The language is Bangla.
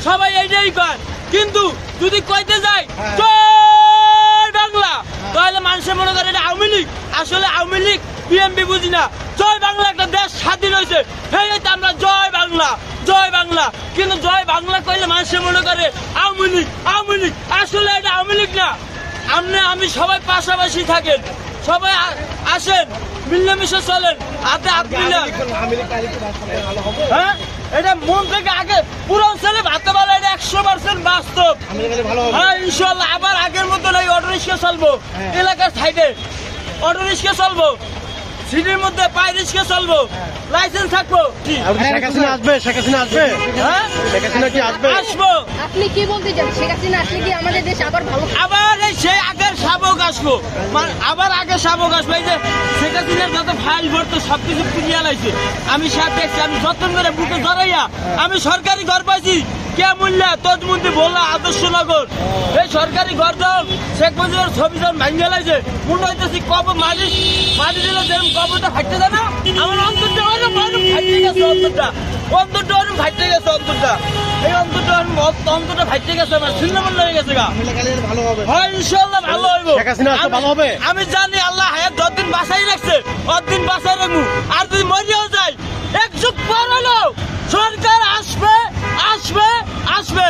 সবাই এইটাই কয়, কিন্তু যদি কইতে যায় জয় বাংলা, তাহলে মানুষের মনে করে এটা আওয়ামী লীগ। আসলে আওয়ামী লীগ বিএনপি বুঝি না। জয় বাংলা, একটা দেশ স্বাধীন হয়েছে, এই তো আমরা জয় বাংলা জয় বাংলা। কিন্তু জয় বাংলা কইলে মানুষের মনে করে আওয়ামী লীগ আওয়ামী লীগ। আসলে এটা আওয়ামী লীগ না। আমি সবাই পাশাপাশি থাকেন, সবাই আসেন, মিলেমিশে চলেন, হাতে হাত মিলান। হ্যাঁ, এটা মন থেকে আগে পুরো ছেলে ভাতে বলে, এটা 100% বাস্তব। হ্যাঁ ইনশাল্লাহ আবার আগের মতো এই অটো রিক্সা চলবো, এলাকার সাইডে অটো রিক্সা চলবো, সিটির মধ্যে পাই রিক্সা চলবো, লাইসেন্স থাকবো। শেখ হাসিনা আসবে? শেখ হাসিনা আসবে? হ্যাঁ, শেখ হাসিনা কি আসবে? আসবো। আপনি কি বলতে চান, শেখ হাসিনা আসলে কি আমাদের দেশ আবার ভালো? আবার এই সেই আগের শাবক আসবো, আবার আগের শাবক আসবো। এই যে শেখ হাসিনার যত ফাইল ভরতো সবকিছু ফিরিয়ে লাইছে, আমি সাথে দেখছি, আমি যত্ন করে বুকে জড়াইয়া আমি সরকারি ঘর পাইছি। কে মূল্যা তদমন্ত্রী বললা আদর্শনগর, এই সরকারি ঘর দাও শেখ মুজিবের ছবি যখন ভাঙ্গে লাইছে, মনে হইতেছি কবর মাটি মাটি দিলে যেরকম কবরটা ফাটতে যায় না, আমার অন্তরটা ফাটতে গেছে, অন্তরটা অনেক ফাটতে গেছে, অন্তরটা এই অন্তরটা ফাটতে গেছে, আমার ছিন্নমূল্য হয়ে গেছে গা। হয় ইনশাল্লাহ ভালো হইব। শেখ হাসিনা আসলে ভালো হবে? আমি জানি আল্লাহ হায়াত যতদিন বাঁচাই রাখছে ততদিন বাঁচাই রাখবো। আর যদি মরিয়াও যায়, এক যুগ পর হলো সরকার আসবে আসবে আসবে।